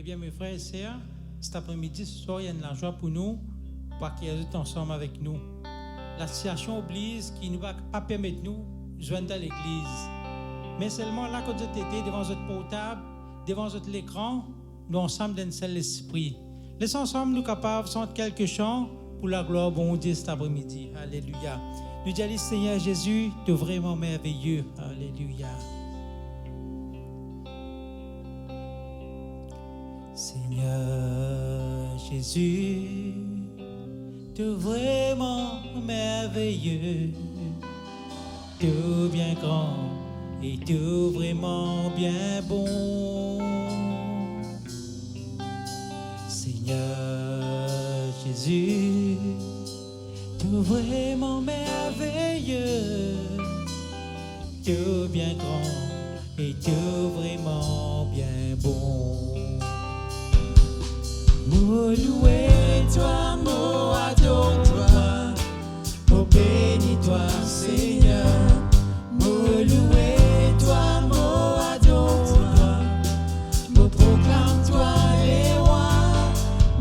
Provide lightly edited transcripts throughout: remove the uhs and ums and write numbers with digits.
Eh bien, mes frères et sœurs, cet après-midi, ce soir, il y a de la joie pour nous, pour qu'ils soient ensemble avec nous. La situation oblige qui ne va pas permettre nous de joindre à l'église. Mais seulement là, quand vous êtes devant votre portable, devant votre écran, nous ensemble dans le seul esprit. Laissons ensemble nous capables de chanter quelques chants pour la gloire bon Dieu cet après-midi. Alléluia. Nous disons, Seigneur Jésus, tu es vraiment merveilleux. Alléluia. Seigneur Jésus, tu es vraiment merveilleux. Tu es bien grand et tu es vraiment bien bon. Seigneur Jésus, tu es vraiment merveilleux. Tu es bien grand et tu es vraiment bien bon. Mo loué toi, mo adore toi, mo bénis toi Seigneur. Mo loué toi, mo adore toi, mo proclame toi les rois.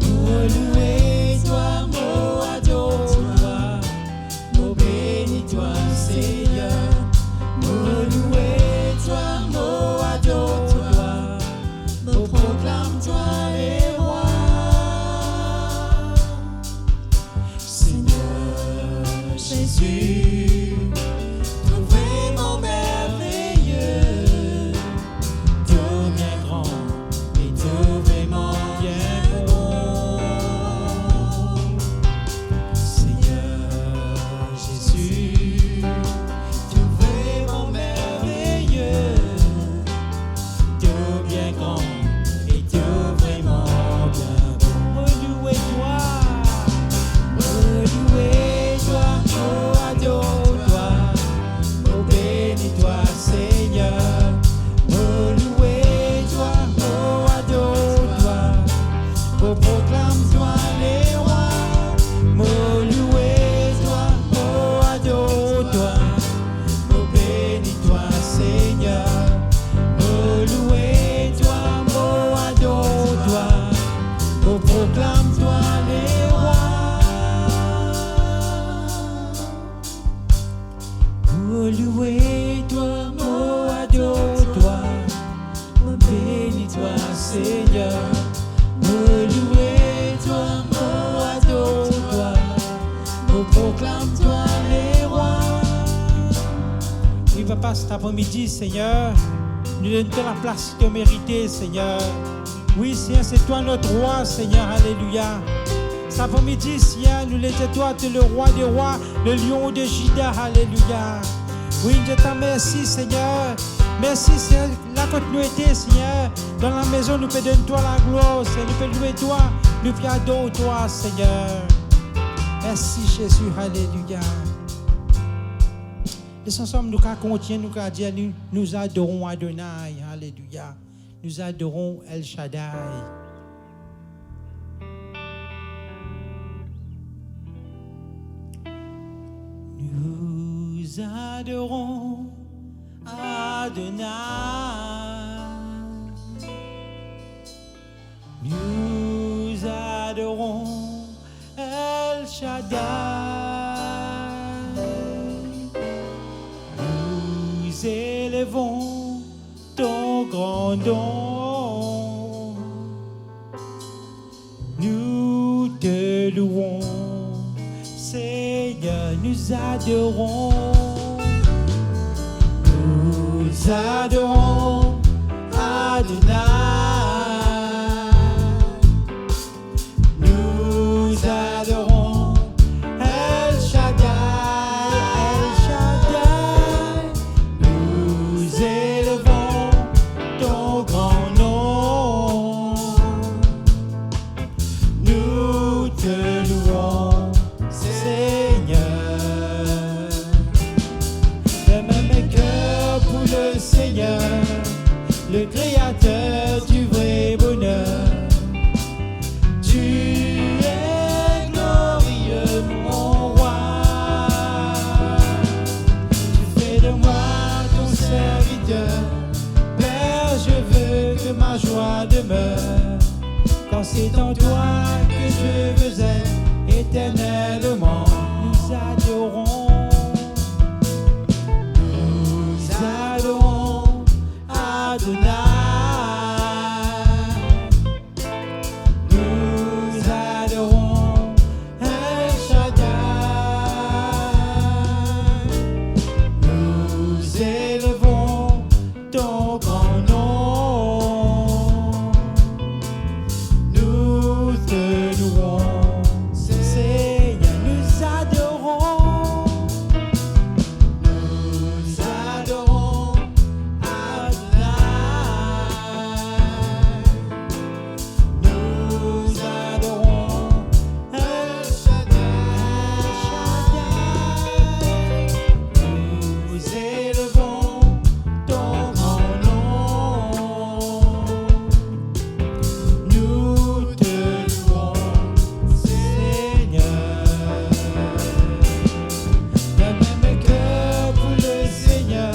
Mo loué toi, mo adore toi, mo bénis toi Seigneur. Mo loué toi, mo adore toi, mo proclame toi les rois. Jésus, tu es vraiment merveilleux, tu es bien grand et tu es vraiment bien bon. Seigneur Jésus, tu es vraiment merveilleux, tu es bien grand et tu es vraiment bien bon. Me louer toi, me louer toi. Oh, adore-toi, oh, bénis-toi, Seigneur. Oh, louez-toi, oh, adore-toi, oh, proclame-toi les rois. Oh, louez-toi, oh, adore-toi, oh, bénis-toi, Seigneur. Oh, louez-toi, oh, adore-toi, oh, proclame-toi les rois. Oh, louez-toi, oh, adore-toi, oh, bénis-toi, Seigneur. Oh, louez-toi, oh, adore-toi, oh, proclame-toi les rois. Oui, papa, cet après-midi, Seigneur, nous donnons la place que tu mérites, Seigneur. Oui, Seigneur, c'est toi notre roi, Seigneur, alléluia. Cet après-midi, Seigneur, nous les toi, tu es le roi des rois, le lion de Juda, alléluia. Oui, je te remercie, Seigneur. Merci, Seigneur, la continuité, Seigneur. Dans la maison, nous pouvons donner toi la gloire, Seigneur. Nous pouvons louer toi, nous pouvons adorer toi, Seigneur. Merci, Jésus, alléluia. Laissons ensemble, nous continuer, nous dire, nous adorons Adonai, alléluia. Nous adorons El Shaddai. Nous adorons Adonai. Nous adorons El Shaddai. Nous élevons ton grand nom. Nous te louons. Seigneur, nous adorons, nous adorons Adonai, nous adorons El Shaddai, nous élevons ton grand nom, nous te louons. Seigneur, le même cœur pour le Seigneur, le Créateur du vrai bonheur. Tu es glorieux, mon roi. Tu fais de moi ton serviteur. Père, je veux que ma joie demeure. Quand c'est en toi que je veux être éternellement, nous adorons. Nous adorons Adonai. Nous adorons El Shaddai. Nous élevons ton grand nom. Nous te louons, Seigneur. Nous adorons. Nous adorons Adonai. Nous adorons El Shaddai. Nous élevons ton grand nom. Nous te louons, Seigneur. D'un même cœur pour le Seigneur,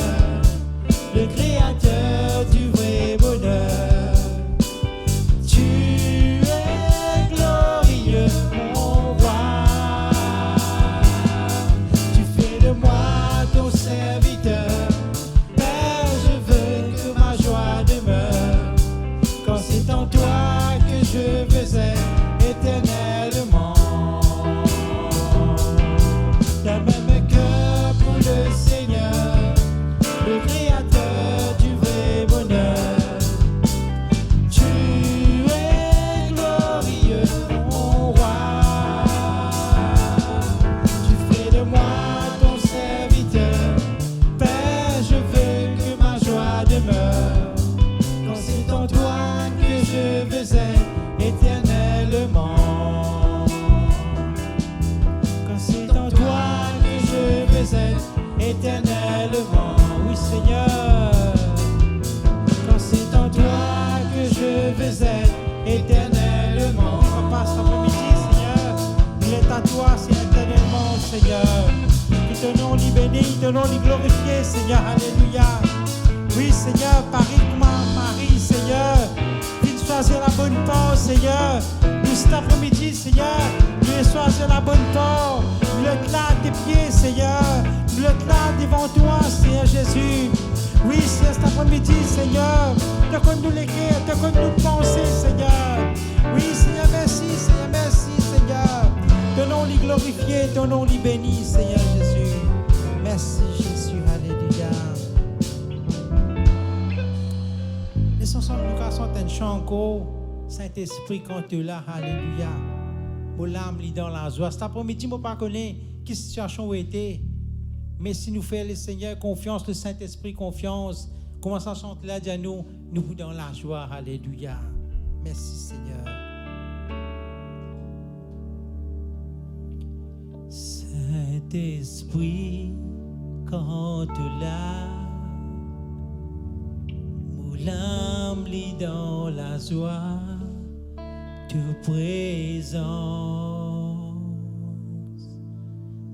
le Créateur du vrai bonheur. Tu es glorieux, mon roi. Tu fais de moi ton serviteur. Père, je veux que ma joie demeure. Quand c'est en toi que je veux être éternellement. D'un même cœur pour le Seigneur, le Créateur du vrai bonheur. Tu es glorieux, mon roi. Tu fais de moi ton serviteur. Père, je veux que ma joie demeure. Quand c'est en toi que je veux être éternellement. Quand c'est en toi que je veux être éternellement. Oui, Seigneur. Quand c'est en toi que je veux être éternellement. Oui, Papa, cet après-midi, Seigneur, il est à toi, c'est éternellement, Seigneur. Que ton nom lui bénit, ton nom lui glorifié, Seigneur. Alléluia. Oui, Seigneur, Paris, Marie, Seigneur. Viens choisir la bonne porte, Seigneur. Nous, cet après-midi, Seigneur, viens choisir la bonne porte. Le clat tes pieds, Seigneur. Le clat devant toi, Seigneur Jésus. Oui, Seigneur, cet après-midi, Seigneur. T'as comme nous l'écrire, t'as comme nous penser, Seigneur. Oui, Seigneur, merci, Seigneur. Ton nom lui glorifié, ton nom lui béni, Seigneur Jésus. Merci, Jésus. Alléluia. Laissons son cœur un chant encore. Saint-Esprit, quand tu es là, alléluia. Mon âme lit dans la joie. Cet après-midi, je ne pas connaître quelle situation où était. Mais si nous faisons le Seigneur confiance, le Saint-Esprit confiance, commençons à chanter là, à nous dans la joie, alléluia. Merci, Seigneur. Saint-Esprit, quand tu es là, l'âme lit dans la joie de présence,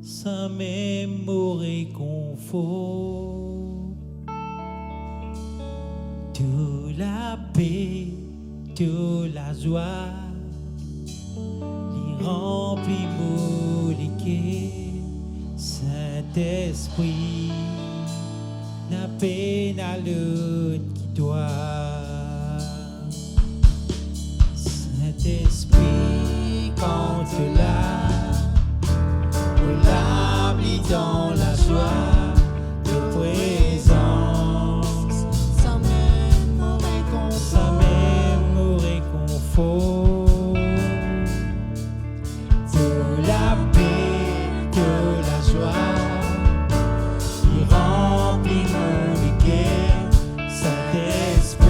sans même au réconfort, de la paix, de la joie, il remplit mon cœur. Saint-Esprit, la paix n'a l'autre qui doit. Saint-Esprit, quand tu es là, l'âme lit dans la joie de présence, sans même au réconfort, de la paix, de la joie, il remplit mon cœur. Saint-Esprit,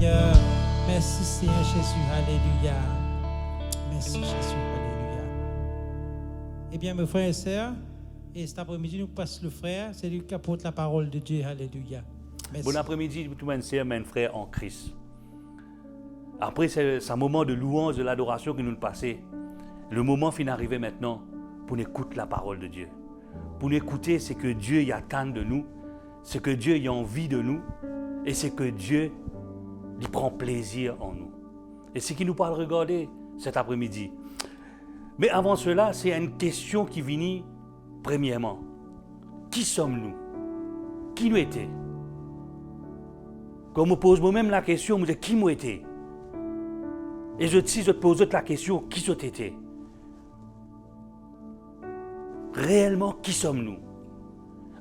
Seigneur. Merci Seigneur Jésus. Alléluia. Merci Jésus. Alléluia. Eh bien, mes frères et sœurs, et cet après-midi, nous passons le frère. C'est lui qui apporte la parole de Dieu. Alléluia. Merci. Bon après-midi, tout le monde, sœurs, mes frères en Christ. Après ce moment de louange, de l'adoration que nous passons, le moment finit d'arriver maintenant pour nous écouter la parole de Dieu. Pour nous écouter ce que Dieu y attend de nous, ce que Dieu y a envie de nous, et ce que Dieu y prend plaisir en nous. Et ce qui nous parle regarder cet après-midi. Mais avant cela, c'est une question qui vient premièrement. Qui sommes-nous? Qui nous était? Quand je me pose moi-même la question, je me dis qui nous était? Et si je te pose la question, qui tu étais? Réellement, qui sommes-nous?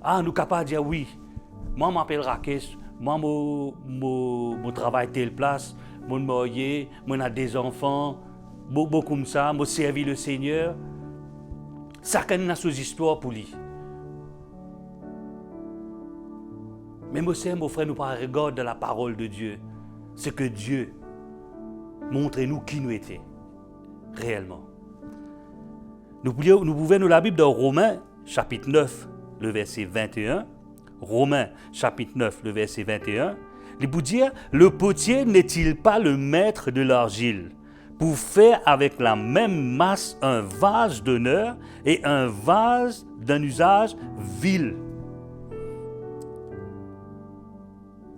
Ah, nous sommes capables de dire oui. Moi, je m'appelle Rakesh. Moi, je travaille à telle place. Je suis marié. Moi, j'ai des enfants. Beaucoup comme ça. Je servis le Seigneur. Chacun a ses histoires pour lui. Mais moi, mon frère, nous parlons regard de la parole de Dieu. C'est que Dieu montre-nous qui nous étions réellement. Nous pouvons la Bible dans Romains, chapitre 9, le verset 21. Romains, chapitre 9, le verset 21. Il vous dit, le potier n'est-il pas le maître de l'argile pour faire avec la même masse un vase d'honneur et un vase d'un usage vil?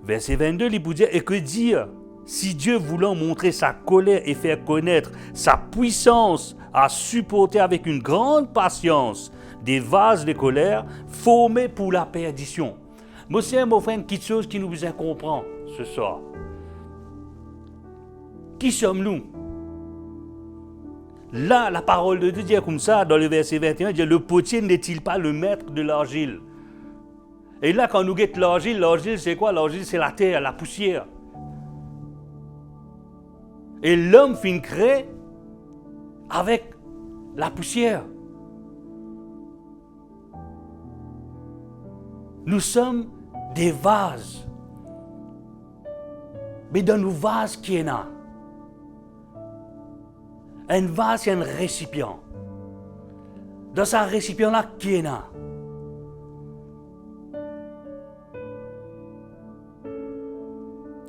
Verset 22, il vous dit, et que dire? Si Dieu voulant montrer sa colère et faire connaître sa puissance a supporté avec une grande patience des vases de colère formés pour la perdition. Moi, c'est mon frère, quelque chose qui nous besoin comprendre ce soir. Qui sommes-nous? Là, la parole de Dieu dit comme ça, dans le verset 21, il dit, le potier n'est-il pas le maître de l'argile? Et là, quand nous guettons l'argile, l'argile c'est quoi? L'argile c'est la terre, la poussière. Et l'homme finit créé avec la poussière. Nous sommes des vases. Mais dans nos vases, qui est là? Un vase, c'est un récipient. Dans ce récipient-là, qui est là?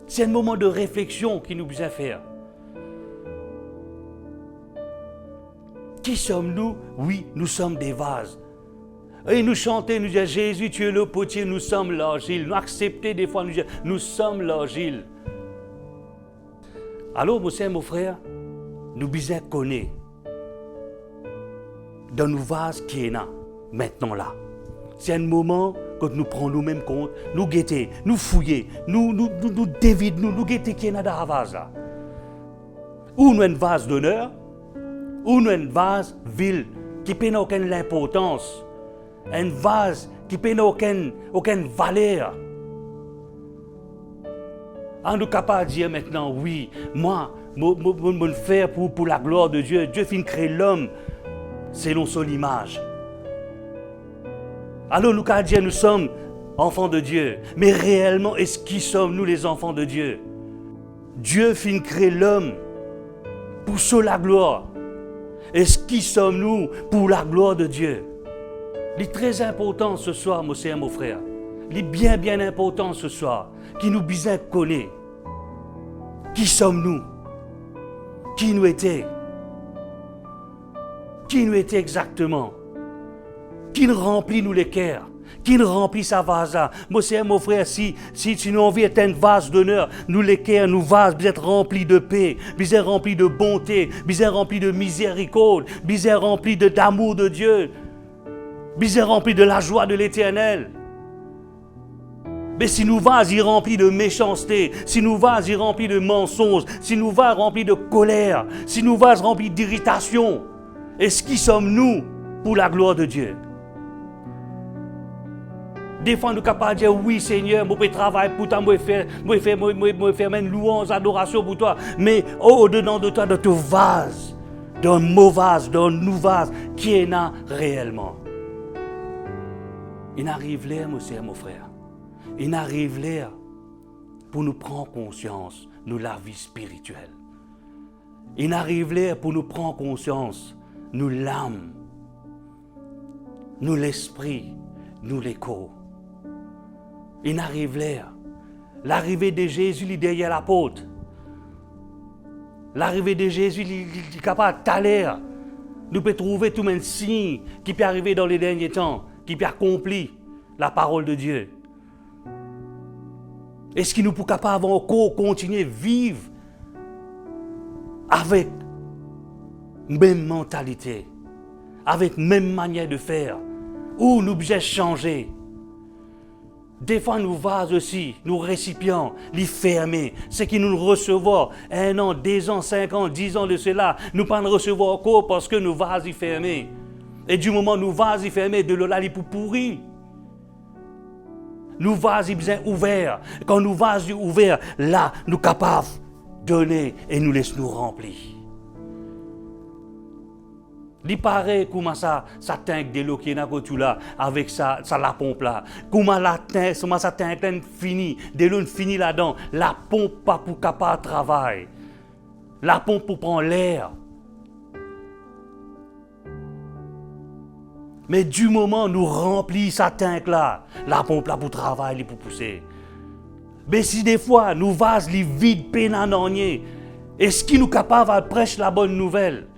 C'est un moment de réflexion qui nous besoin faire. Qui sommes-nous? Oui, nous sommes des vases. Et nous chantons, nous disons, Jésus, tu es le potier, nous sommes l'argile. Nous acceptons des fois, nous disons, nous sommes l'argile. Alors, mon frère, nous besoin connaître dans nos vases qui est là, maintenant là. C'est un moment quand nous prenons nous-mêmes compte, nous guetter, nous fouiller, nous dévider, nous guetter qui est là dans la vase là. Ou nous un vase d'honneur, ou nous un vase vil qui n'a aucune importance, un vase qui n'a aucune valeur. On est capable de dire maintenant, oui, moi, je le faire pour la gloire de Dieu. Dieu finit créer l'homme selon son image. Alors nous pouvons dire, nous sommes enfants de Dieu. Mais réellement, est-ce qui sommes-nous les enfants de Dieu? Dieu finit créer l'homme pour la gloire. Est-ce qui sommes-nous pour la gloire de Dieu? Il est très important ce soir, mon frère. Il est bien important ce soir. Qui nous besoin connaître. Qui sommes-nous? Qui nous était? Qui nous était exactement? Qui nous remplit nous les cœurs? Qui nous remplit sa vase? Mon frère, si tu nous envies d'être un vase d'honneur, nous les cœurs, nous vases, vous êtes remplis de paix, vous êtes remplis de bonté, vous êtes remplis de miséricorde, vous êtes remplis d'amour de Dieu, vous êtes remplis de la joie de l'Éternel. Mais si nous vases y remplis de méchanceté, si nous vases y remplis de mensonges, si nous vases remplis de colère, si nous vases remplis d'irritation, est-ce qui sommes-nous pour la gloire de Dieu? Des fois, nous sommes capables de dire, oui Seigneur, je peux travailler pour toi, je faire une louange, adoration pour toi. Mais au-dedans de toi, de ton vase, d'un mot vase, d'un nous vase, qui est là réellement? Il arrive l'air, mon frère. Il arrive l'air pour nous prendre conscience, nous la vie spirituelle. Il arrive là pour nous prendre conscience, nous l'âme, nous l'esprit, nous les corps. Il arrive là. L'arrivée de Jésus, il est derrière la porte. L'arrivée de Jésus, il est capable d'aller. Nous pouvons trouver tout un signe qui peut arriver dans les derniers temps, qui peut accomplir la parole de Dieu. Est-ce qu'il nous peut capable encore continuer à vivre avec même mentalité, avec même manière de faire, ou nous devons changer? Des fois, nous vases aussi, nous récipients, les fermés, ceux qui nous recevons 1 an, 2 ans, 5 ans, 10 ans de cela, nous ne pas recevoir encore parce que nous vases y fermés. Et du moment où nous vases y fermés, de là, il pour pourrir. Nous vases y bien ouverts. Quand nous vases y ouverts, là, nous capables de donner et nous laisse nous remplir. Il paraît comment ça tank de l'eau qui est dans le là avec ça la pompe là. Comment ça tank fini, de l'eau fini là-dedans. La pompe pas pour capable travail. La pompe pour prendre l'air. Mais du moment où nous remplit ça tank là, la pompe là pour travailler, pour pousser. Mais si des fois nous vases les vides pénanoniers, est-ce qu'il nous capable de prêcher la bonne nouvelle?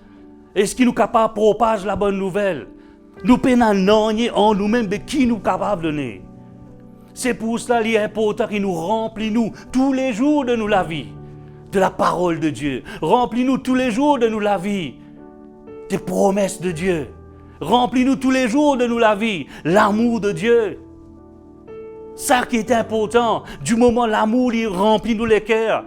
Est-ce qu'il nous capable de propager la bonne nouvelle? Nous pénanoniers en nous-mêmes, mais qui nous capable de donner? C'est pour cela qu'il est important qu'il nous remplit nous tous les jours de nous la vie, de la parole de Dieu. Remplis-nous tous les jours de nous la vie, des promesses de Dieu. Remplis-nous tous les jours de nous la vie, l'amour de Dieu. Ça qui est important, du moment l'amour il remplit nous les cœurs.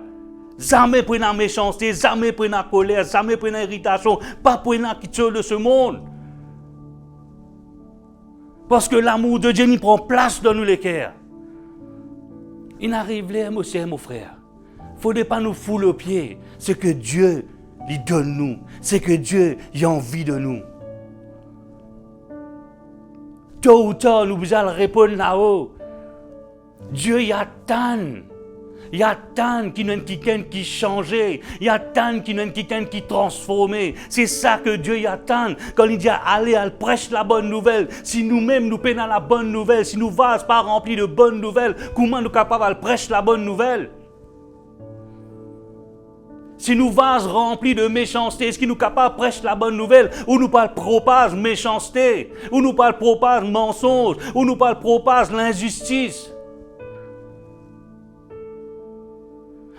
Jamais pour la méchanceté, jamais pour la colère, jamais pour l'irritation, pas pour la quitte de ce monde. Parce que l'amour de Dieu il prend place dans nous les cœurs. Il arrive là, mon frère. Il ne faudrait pas nous fouler aux pieds. Ce que Dieu lui donne nous, c'est que Dieu a envie de nous. Tôt ou tard, nous allons répondre là-haut. Dieu y attend. Il y a tant qui n'ont quelqu'un qui changeait. Il y a tant qui n'ont quelqu'un qui transformait. C'est ça que Dieu y attend. Quand il dit allez, prêche la bonne nouvelle. Si nous-mêmes nous peinons la bonne nouvelle, si nous vases pas remplis de bonnes nouvelles, comment nous capables de prêcher la bonne nouvelle? Si nous vases remplis de méchanceté, est-ce qu'il nous capable de prêcher la bonne nouvelle? Ou nous parle propage méchanceté? Ou nous parle propage mensonge? Ou nous parle propage l'injustice?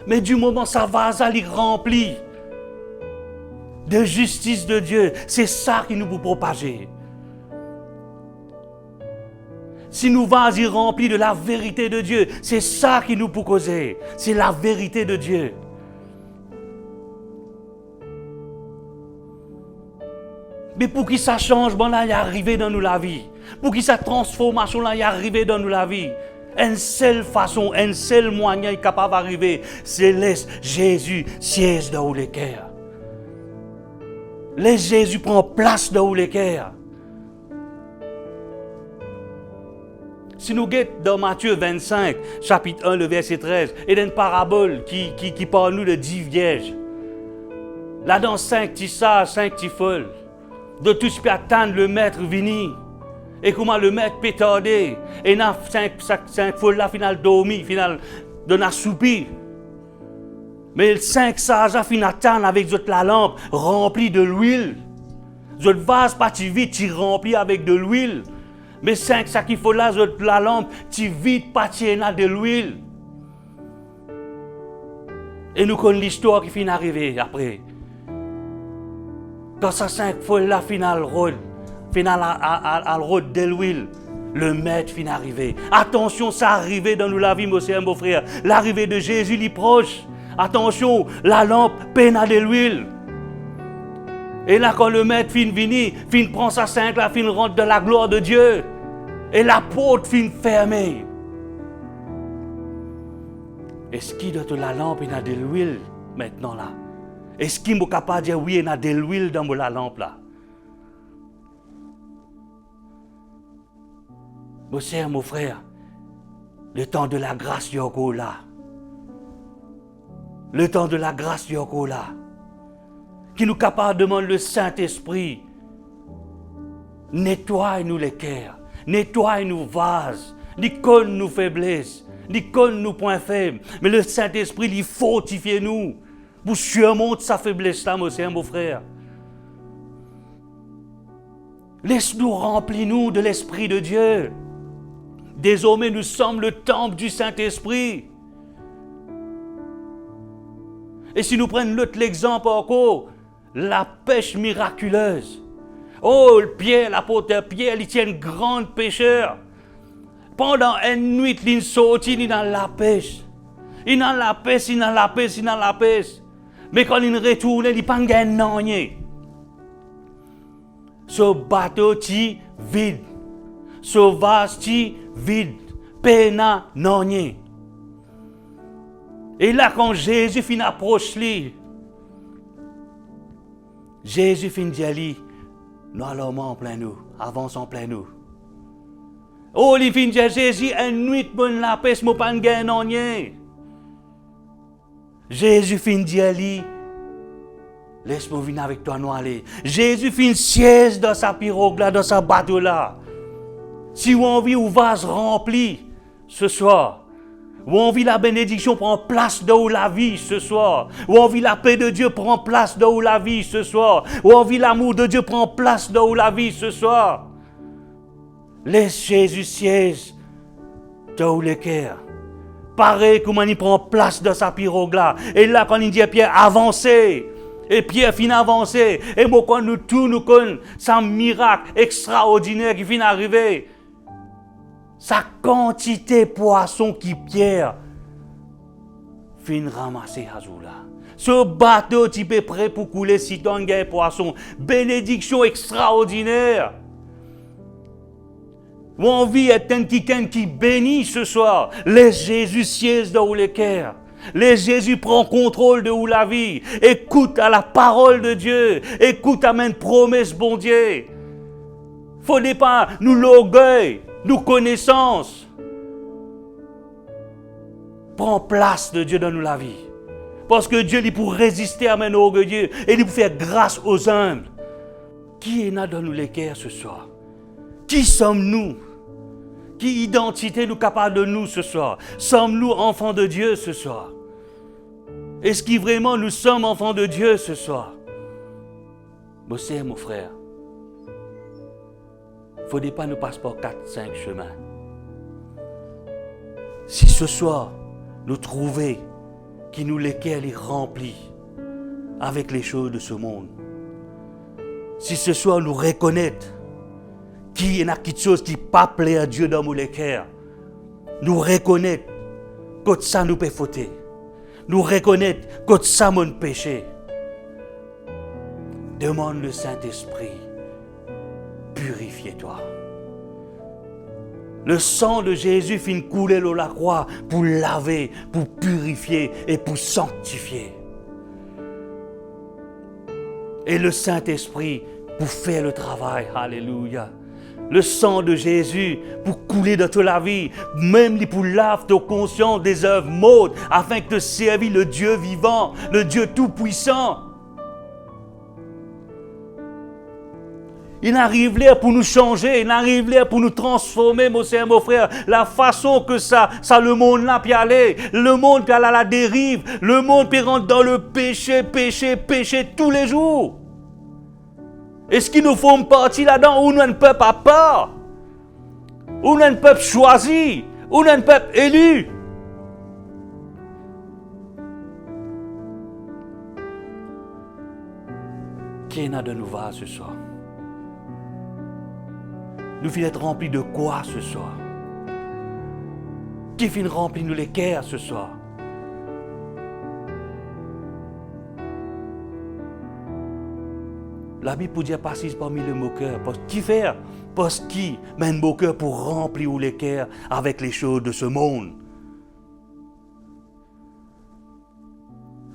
Mais du moment où ça vase est rempli de justice de Dieu, c'est ça qui nous peut propager. Si nous vases remplis de la vérité de Dieu, c'est ça qui nous peut causer. C'est la vérité de Dieu. Mais pour que ça changement là y arrive dans nous la vie, pour que cette transformation là y arrive dans nous la vie, une seule façon, un seul moyen est capable d'arriver, c'est laisser Jésus siège dans les cœurs. Laisse Jésus prendre place dans les cœurs. Si nous guettons dans Matthieu 25, chapitre 1, le verset 13, il y a une parabole qui parle nous de 10 vierges. Là dans 5 petits sages, 5 petits folles, de tout ce qui attend le maître vini. Et comment le maître peut tarder. Et dans 5 folles là, final dormi, final de la soupi. Mais 5 sages là, final attendent avec la lampe remplie de l'huile. Votre vase pas vite, tu remplis avec de l'huile. Mais 5 sacs qu'il faut là, la lampe, tu vite pas de l'huile. Et nous connaissons l'histoire qui finit arriver après. Quand ça 5 folles là, final rôle. Final à route de l'huile, le maître finit arriver. Attention, ça arrive dans nous la vie, mon frère. L'arrivée de Jésus est proche. Attention, la lampe peine à de l'huile. Et là, quand le maître finit venir, finit prend sa 5, là, finit rentre dans la gloire de Dieu. Et la porte finit fermée. Est-ce qu'il doit la lampe il a de l'huile maintenant là? Est-ce qu'il est capable de dire oui, il y a de l'huile dans la lampe là? Mon frère, le temps de la grâce est encore là. Le temps de la grâce du encore là. Qui nous capable de demander le Saint-Esprit. Nettoie-nous les cœurs. Nettoie-nous vases. Ni conne nous faiblesses. Ni conne nous points faibles. Mais le Saint-Esprit, il fortifie nous. Pour surmonter sa faiblesse là, mon frère. Laisse-nous remplir nous de l'Esprit de Dieu. Désormais, nous sommes le temple du Saint-Esprit. Et si nous prenons l'autre exemple encore, la pêche miraculeuse. Oh, Pierre, l'apôtre Pierre, il tient une grande pêcheur. Pendant une nuit, il sortit, il est dans la pêche. Il est dans la pêche, il est dans la pêche, il est dans la pêche. Mais quand il retourne, il n'y a pas de rien. Ce bateau est vide. Ce vase est vide. Pena rien. Et là, quand Jésus finit d'approcher, Jésus finit de dire, nous allons en plein nous, avance en plein nous. Oh, il finit de dire, Jésus, une nuit, bonne la paix, je ne pas de rien. Jésus finit de dire, laisse-moi venir avec toi, nous aller. Jésus finit de siège dans sa pirogue là, dans sa bateau là. Si vous avez envie, ou vase rempli ce soir. Ou envie la bénédiction prend place dans la vie ce soir. Ou envie la paix de Dieu prend place dans la vie ce soir. Ou envie l'amour de Dieu prend place dans la vie ce soir. Laisse Jésus siège dans le cœur. Pareil comment il prend place dans sa pirogue là. Et là quand il dit à Pierre, avancez. Et Pierre finit d'avancer. Et moi quand nous tous nous connaissons, c'est un miracle extraordinaire qui finit d'arriver. Sa quantité de poissons qui Pierre finit ramasser à là. Ce bateau type est prêt pour couler si tu as un poisson. Bénédiction extraordinaire. Ou envie est quelqu'un qui bénit ce soir. Laisse Jésus siège dans le cœur. Laisse Jésus prendre contrôle de la vie. Écoute à la parole de Dieu. Écoute à une promesse, bon Dieu. Faut pas nous l'orgueil. Nous connaissance. Prends place de Dieu dans nous la vie. Parce que Dieu, il pour résister à un orgueilleux et il pour faire grâce aux humbles. Qui est là dans nous les cœurs ce soir? Qui sommes-nous? Qui identité nous capable de nous ce soir? Sommes-nous enfants de Dieu ce soir? Est-ce que vraiment nous sommes enfants de Dieu ce soir? Mon frère. Il ne faut pas nous passer par 4-5 chemins. Si ce soir, nous trouvons qui nous lesquels est rempli avec les choses de ce monde, si ce soir nous reconnaître qu'il y a quelque chose qui ne pas plaît à Dieu dans nos cœurs, nous reconnaître que ça nous peut fauter, nous reconnaître que ça mon péché, demande le Saint-Esprit. Purifie-toi. Le sang de Jésus finit de couler sur la croix pour laver, pour purifier et pour sanctifier. Et le Saint-Esprit pour faire le travail. Alléluia. Le sang de Jésus pour couler dans toute la vie, même pour laver ta conscience des œuvres mortes, afin que tu servis le Dieu vivant, le Dieu tout-puissant. Il arrive là pour nous changer, il arrive là pour nous transformer, mon frère. La façon que ça le monde là peut aller, le monde peut aller à la dérive, le monde peut rentrer dans le péché tous les jours. Est-ce qu'il nous faut une partie là-dedans où nous ne peuple à part, où nous ne peuple choisi, où nous ne peuple élu? Qui est là de nous voir ce soir? Nous finissons être remplis de quoi ce soir? Qui finit remplir nous les cœurs ce soir? La Bible peut dire passez parmi les moqueurs. Qui faire? Parce qui mène moqueur pour remplir les cœurs avec les choses de ce monde?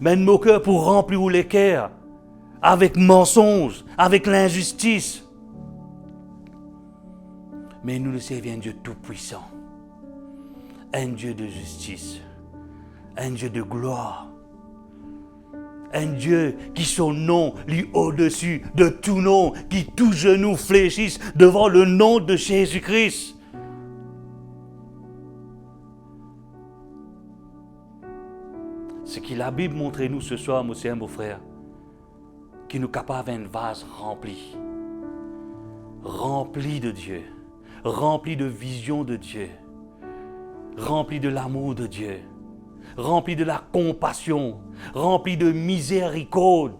Mène moqueur pour remplir les cœurs avec mensonges, avec l'injustice. Mais nous servons un Dieu tout-puissant, un Dieu de justice, un Dieu de gloire, Un Dieu qui son nom lui au-dessus de tout nom, qui tout genou fléchisse devant le nom de Jésus-Christ. Ce que la Bible montre nous ce soir, mon sœur, mon frère, qui nous capable d'un vase rempli. Rempli de Dieu, rempli de vision de Dieu, rempli de l'amour de Dieu, rempli de la compassion, rempli de miséricorde.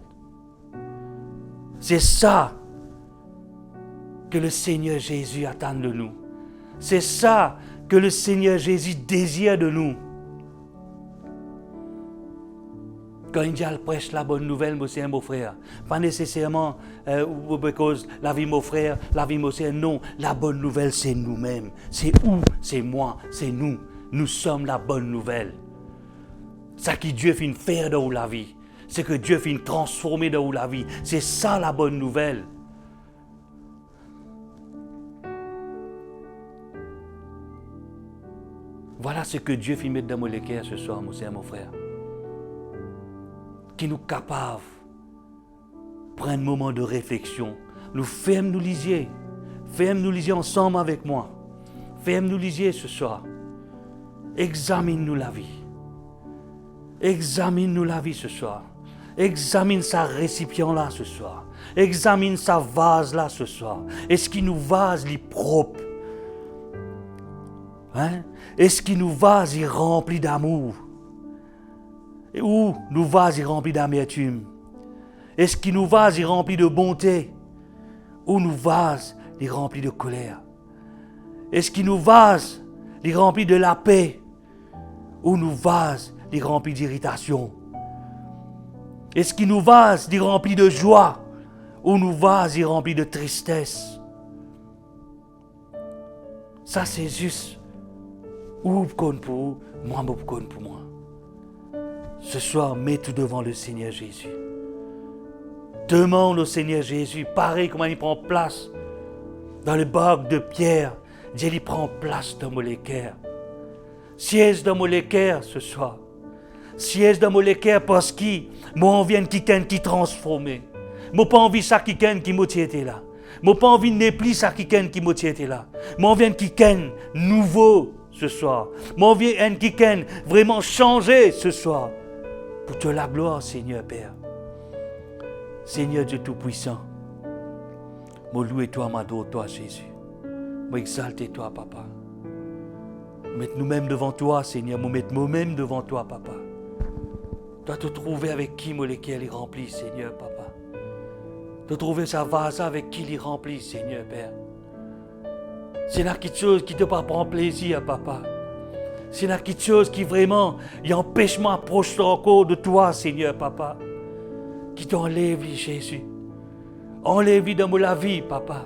C'est ça que le Seigneur Jésus attend de nous. C'est ça que le Seigneur Jésus désire de nous. Quand il prêche la bonne nouvelle, mon sœur, mon frère, pas nécessairement parce la vie, mon frère, la vie, mon sœur, non. La bonne nouvelle, c'est nous-mêmes. C'est où? C'est moi, c'est nous. Nous sommes la bonne nouvelle. Ça que Dieu fait faire dans la vie, c'est que Dieu fait transformer dans la vie. C'est ça la bonne nouvelle. Voilà ce que Dieu fait mettre dans mon cœur ce soir, mon sœur, mon frère. Qui nous capable de prendre un moment de réflexion. Nous faisons-nous lisier. Faisons-nous lisier ensemble avec moi. Faisons-nous lisier ce soir. Examine-nous la vie. Examine-nous la vie ce soir. Examine sa récipient là ce soir. Examine sa vase là ce soir. Est-ce qu'il nous vase est propre? Hein? Est-ce qu'il nous vase est rempli d'amour? Ou nous vase est rempli d'amertume? Est-ce qu'il nous vase est rempli de bonté? Ou nous vase est rempli de colère? Est-ce qu'il nous vase est rempli de la paix? Ou nous vase est rempli d'irritation? Est-ce qu'il nous vase est rempli de joie? Ou nous vase est rempli de tristesse? Ça c'est juste. Ou pour vous, moi pour moi. Ce soir, mets tout devant le Seigneur Jésus. Demande au Seigneur Jésus, pareil comment il prend place dans le bac de pierre. Dieu il prend place dans mon cœur. Siège dans mon cœur ce soir. Siège dans mon cœur parce que moi on vient quelqu'un qui transforme. Moi pas envie ça quelqu'un qui m'a été là. Moi pas envie de plus ça quelqu'un qui m'a été là. Moi on vient quelqu'un nouveau ce soir. Moi on vient quelqu'un vraiment changé ce soir. Pour te la gloire, Seigneur Père. Seigneur Dieu Tout-Puissant, moi louer toi, m'adore toi, Jésus. Moi exalter toi, Papa. Mettre nous-mêmes devant toi, Seigneur. Moi mettre nous-mêmes devant toi, Papa. Toi te trouver avec qui, moi, lesquels il remplit, Seigneur, Papa. Te trouver sa vase avec qui il remplit, Seigneur Père. C'est là quelque chose qui te prend plaisir, Papa. C'est là quelque chose qui vraiment empêche m'approcher encore de toi, Seigneur, Papa. Qui t'enlève, Jésus. Enlève dans la vie, Papa.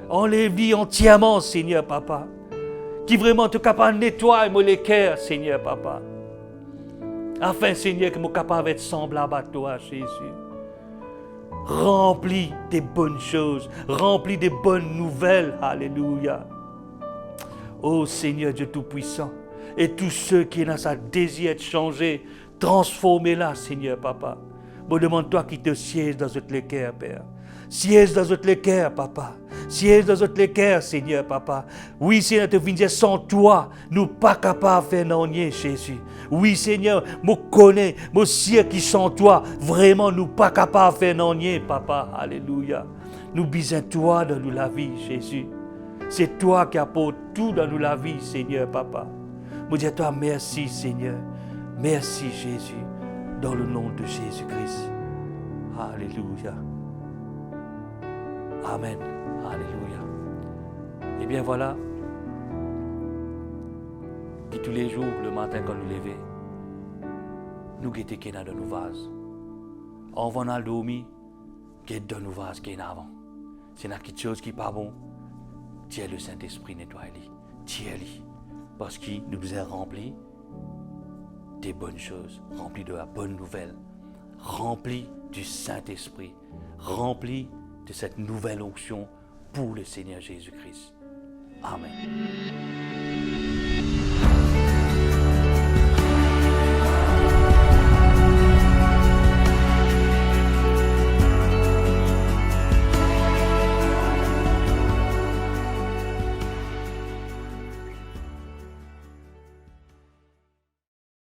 Enlève entièrement, Seigneur, Papa. Qui vraiment te capable de nettoyer mon cœur, Seigneur, Papa. Afin, Seigneur, que je sois capable d'être semblable à toi, Jésus. Remplis des bonnes choses. Remplis des bonnes nouvelles. Alléluia. Oh Seigneur Dieu Tout-Puissant. Et tous ceux qui ont sa désir de changer, transformez-la, Seigneur, Papa. Bon, demande-toi qui te siège dans notre cœur, Père. Siège dans notre cœur, Papa. Siège dans notre cœur, Seigneur, Papa. Oui, Seigneur, te viens sans toi, nous pas capables de faire non rien, Jésus. Oui, Seigneur, moi connais, moi sais qui sans toi, vraiment nous pas capables de faire non rien, Papa. Alléluia. Nous bisons toi dans nous la vie, Jésus. C'est toi qui apporte tout dans nous la vie, Seigneur, Papa. Moi dis à toi merci, Seigneur. Merci, Jésus. Dans le nom de Jésus-Christ. Alléluia. Amen. Alléluia. Et bien voilà. Qui tous les jours, le matin quand nous levons, nous guettons qu'il y a dans nos vases. On va dans le dormir, qu'il y a dans nos vases qu'il y a avant. C'est quelque chose qui n'est pas bon. Tiens le Saint-Esprit nettoie-les. Tiens-les. Parce qu'il nous a remplis des bonnes choses, remplis de la bonne nouvelle, remplis du Saint-Esprit, remplis de cette nouvelle onction pour le Seigneur Jésus-Christ. Amen.